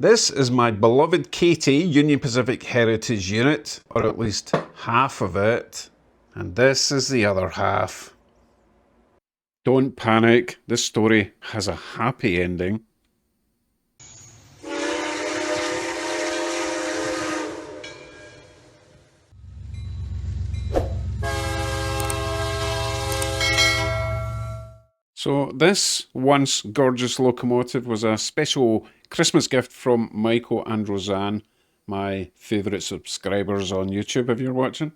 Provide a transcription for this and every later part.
This is my beloved Katy Union Pacific Heritage Unit, or at least half of it, and this is the other half. Don't panic, this story has a happy ending. So this once gorgeous locomotive was a special Christmas gift from Michael and Roseanne, my favourite subscribers on YouTube if you're watching.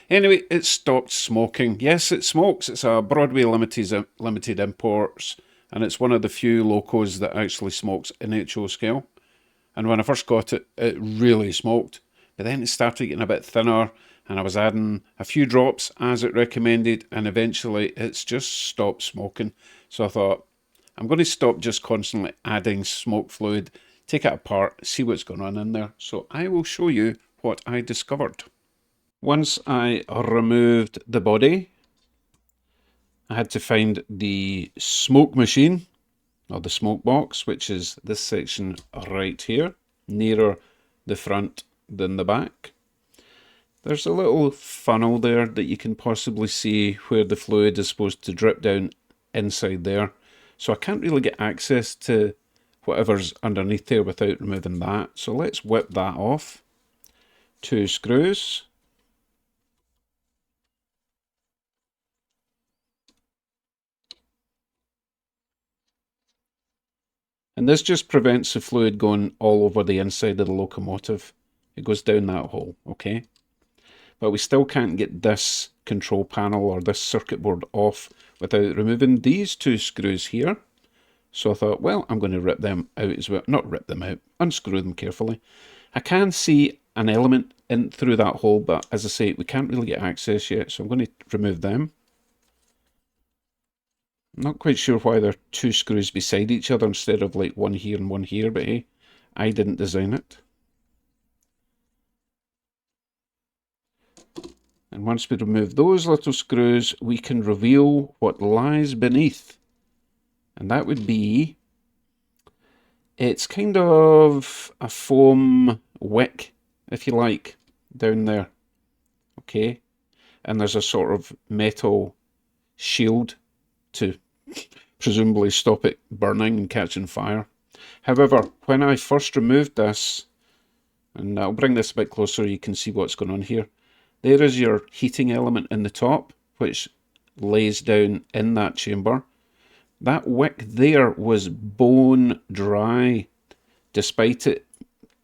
Anyway, it stopped smoking. Yes, it smokes. It's a Broadway limited imports, and it's one of the few locos that actually smokes in HO scale. And when I first got it, it really smoked. But then it started getting a bit thinner, and I was adding a few drops as it recommended, and eventually it's just stopped smoking. So I thought, I'm going to stop just constantly adding smoke fluid, take it apart, see what's going on in there. So I will show you what I discovered. Once I removed the body, I had to find the smoke machine, or the smoke box, which is this section right here, nearer the front than the back. There's a little funnel there that you can possibly see where the fluid is supposed to drip down inside there. So I can't really get access to whatever's underneath there without removing that. So let's whip that off. 2 screws. And this just prevents the fluid going all over the inside of the locomotive. It goes down that hole, okay? But we still can't get this control panel or this circuit board off without removing these 2 screws here. So I thought, well, I'm going to rip them out as well. Not rip them out, unscrew them carefully. I can see an element in through that hole, but as I say, we can't really get access yet, so I'm going to remove them. I'm not quite sure why there are 2 screws beside each other instead of like one here and one here, but hey, I didn't design it. And once we remove those little screws, we can reveal what lies beneath. And that would be, it's kind of a foam wick, if you like, down there. Okay? And there's a sort of metal shield to presumably stop it burning and catching fire. However, when I first removed this, and I'll bring this a bit closer so you can see what's going on here. There is your heating element in the top, which lays down in that chamber. That wick there was bone dry, despite it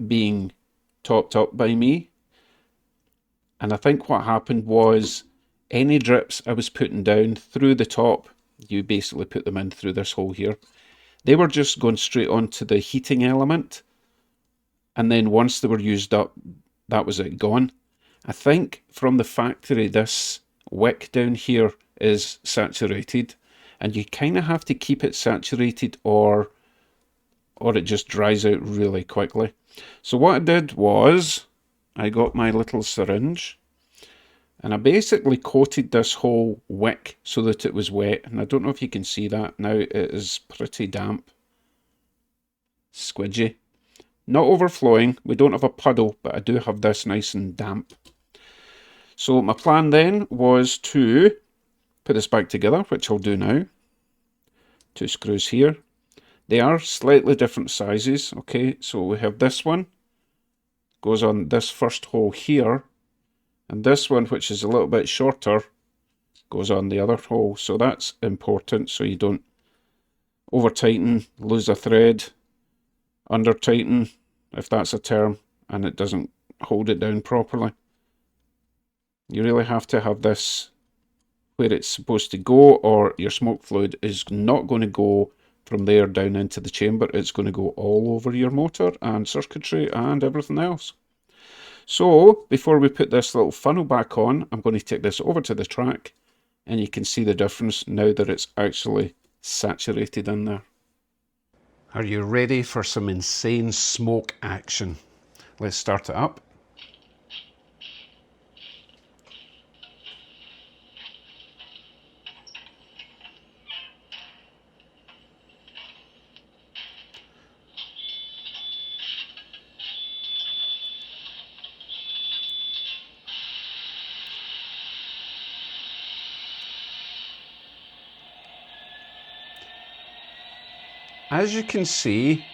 being topped up by me. And I think what happened was any drips I was putting down through the top, you basically put them in through this hole here, they were just going straight onto the heating element. And then once they were used up, that was it, gone. I think from the factory, this wick down here is saturated, and you kind of have to keep it saturated or it just dries out really quickly. So what I did was I got my little syringe and I basically coated this whole wick so that it was wet. And I don't know if you can see that now. It is pretty damp, squidgy. Not overflowing, we don't have a puddle, but I do have this nice and damp. So my plan then was to put this back together, which I'll do now. 2 screws here. They are slightly different sizes, okay? So we have this one, goes on this first hole here, and this one, which is a little bit shorter, goes on the other hole. So that's important, so you don't over-tighten, lose a thread, under-tighten, if that's a term, and it doesn't hold it down properly. You really have to have this where it's supposed to go, or your smoke fluid is not going to go from there down into the chamber. It's going to go all over your motor and circuitry and everything else. So before we put this little funnel back on, I'm going to take this over to the track, and you can see the difference now that it's actually saturated in there. Are you ready for some insane smoke action? Let's start it up. as you can see,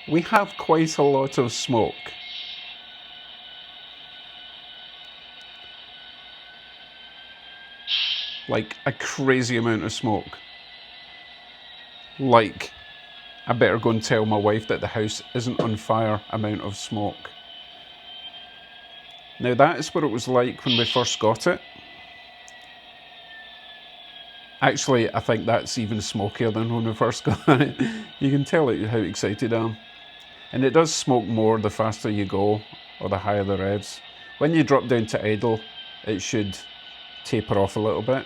we have quite a lot of smoke. Like a crazy amount of smoke. Like, I better go and tell my wife that the house isn't on fire amount of smoke. Now that is what it was like when we first got it. Actually, I think that's even smokier than when we first got it. You can tell how excited I am. And it does smoke more the faster you go, or the higher the revs. When you drop down to idle, it should taper off a little bit.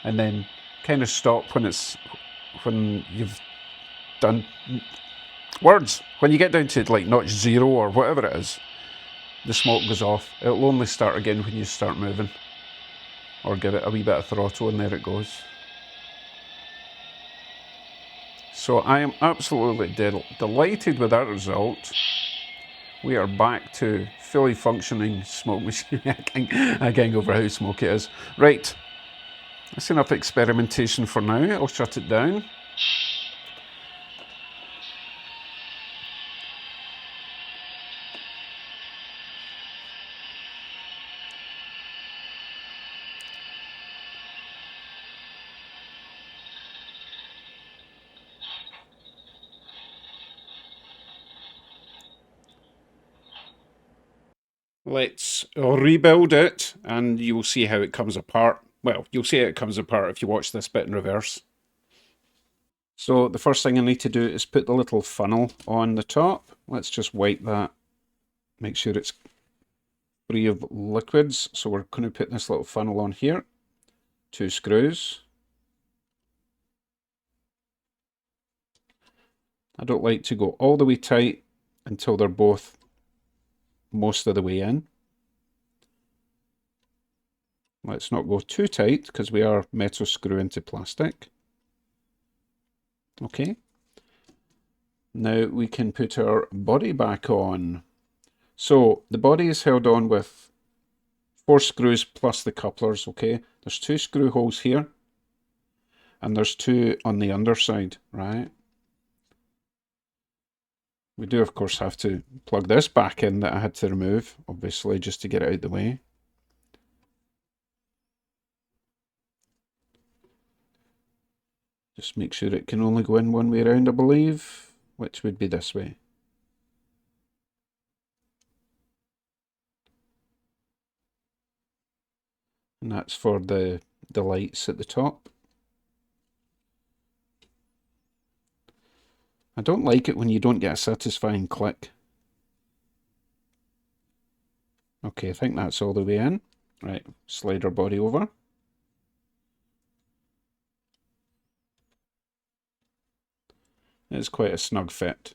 And then kind of stop when you've done words. When you get down to like notch 0 or whatever it is, the smoke goes off. It'll only start again when you start moving. Or give it a wee bit of throttle and there it goes. So I am absolutely delighted with that result. We are back to fully functioning smoke machine. I can't go over how smoky it is. Right, that's enough experimentation for now. I'll shut it down. Let's rebuild it and you'll see how it comes apart. Well, you'll see how it comes apart if you watch this bit in reverse. So the first thing I need to do is put the little funnel on the top. Let's just wipe that. Make sure it's free of liquids. So we're going to put this little funnel on here. 2 screws. I don't like to go all the way tight until they're both most of the way in. Let's not go too tight because we are metal screw into plastic. Okay. Now we can put our body back on. So the body is held on with 4 screws plus the couplers, okay? There's 2 screw holes here and there's 2 on the underside, right? We do, of course, have to plug this back in that I had to remove, obviously, just to get it out the way. Just make sure it can only go in one way around, I believe, which would be this way. And that's for the lights at the top. I don't like it when you don't get a satisfying click. Okay, I think that's all the way in. Right, slide our body over. It's quite a snug fit.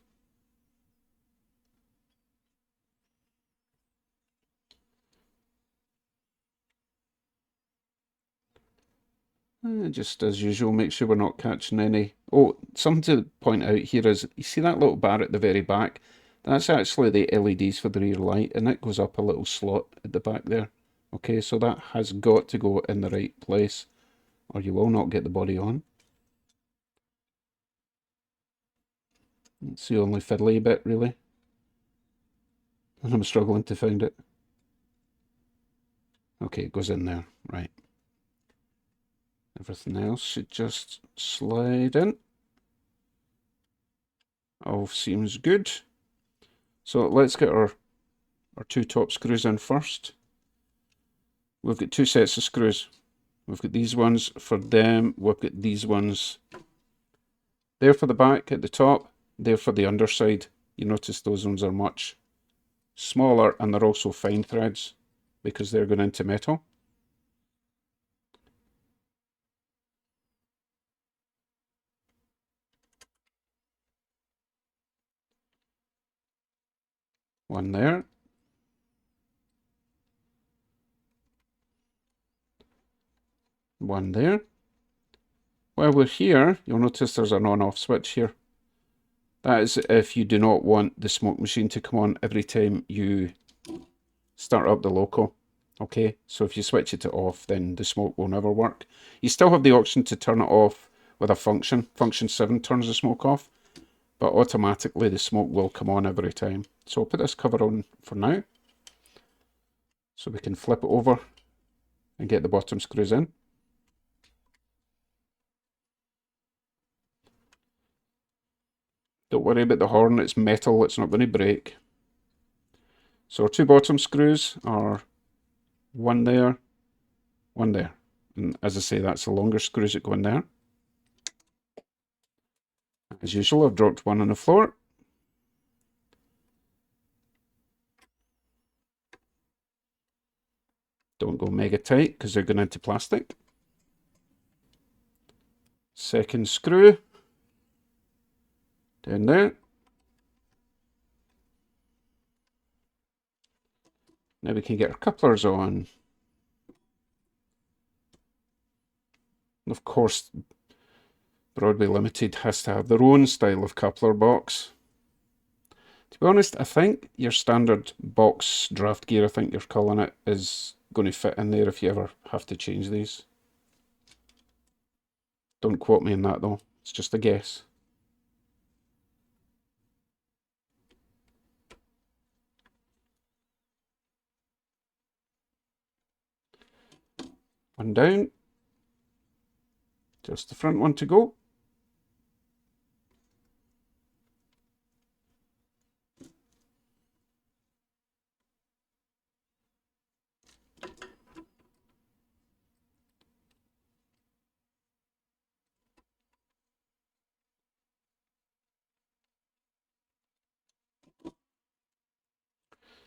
Just as usual, make sure we're not catching any. Oh, something to point out here is, you see that little bar at the very back? That's actually the LEDs for the rear light, and it goes up a little slot at the back there. Okay, so that has got to go in the right place, or you will not get the body on. It's the only fiddly bit, really. And I'm struggling to find it. Okay, it goes in there, right. Everything else should just slide in. All seems good. So let's get our 2 top screws in first. We've got 2 sets of screws. We've got these ones for them. We've got these ones there for the back at the top, there for the underside. You notice those ones are much smaller and they're also fine threads because they're going into metal. One there. One there. While we're here, you'll notice there's an on-off switch here. That is if you do not want the smoke machine to come on every time you start up the loco. Okay, so if you switch it to off, then the smoke will never work. You still have the option to turn it off with a function. Function 7 turns the smoke off, but automatically the smoke will come on every time. So I'll put this cover on for now, so we can flip it over and get the bottom screws in. Don't worry about the horn, it's metal, it's not going to break. So our two bottom screws are one there, one there. And as I say, that's the longer screws that go in there. As usual, I've dropped one on the floor. Don't go mega tight because they're going into plastic. Second screw down there. Now we can get our couplers on. And of course, Broadway Limited has to have their own style of coupler box. To be honest, I think your standard box draft gear, I think you're calling it, is going to fit in there if you ever have to change these. Don't quote me on that though, it's just a guess. One down, just the front one to go.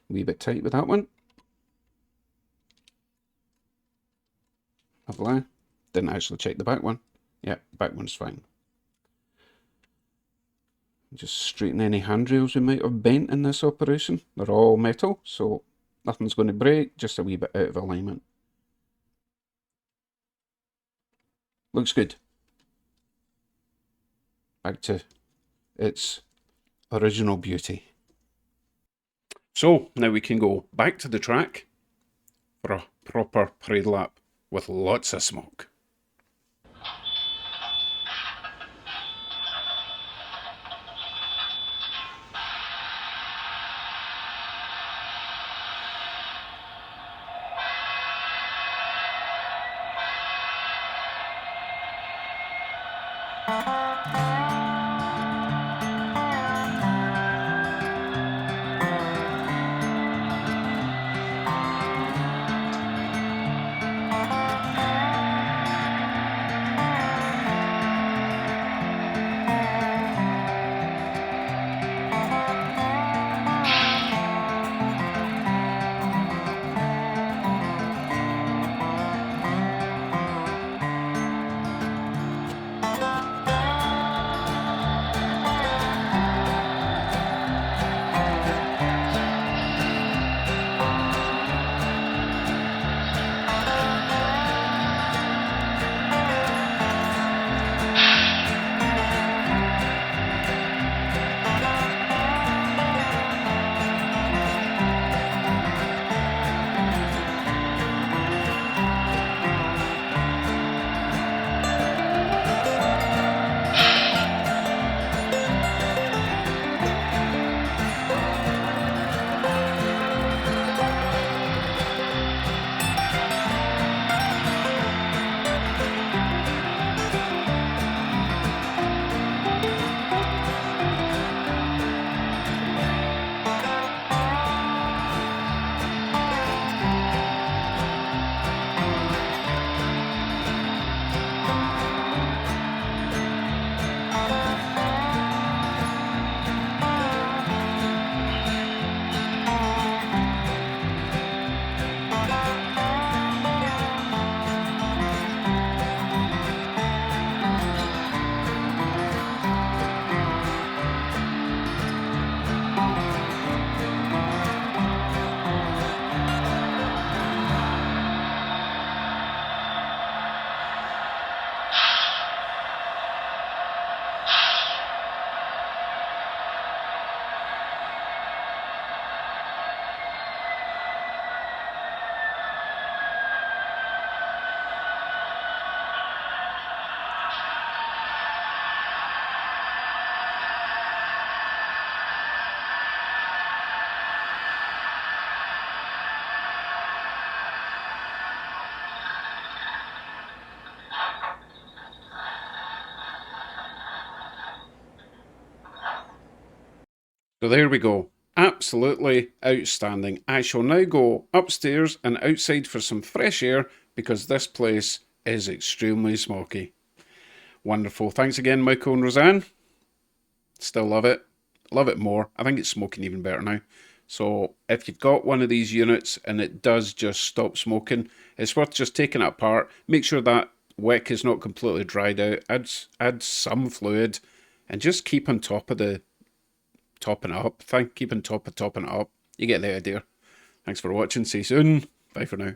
A wee bit tight with that one. Lovely. Didn't actually check the back one. Yeah, back one's fine. Just straighten any handrails we might have bent in this operation. They're all metal, so nothing's going to break, just a wee bit out of alignment. Looks good. Back to its original beauty. So now we can go back to the track for a proper parade lap with lots of smoke. So there we go. Absolutely outstanding. I shall now go upstairs and outside for some fresh air because this place is extremely smoky. Wonderful. Thanks again, Michael and Roseanne. Still love it. Love it more. I think it's smoking even better now. So if you've got one of these units and it does just stop smoking, it's worth just taking it apart. Make sure that wick is not completely dried out. Add some fluid and just keep on top of the topping it up. Keep on top of topping it up. You get the idea. Thanks for watching. See you soon. Bye for now.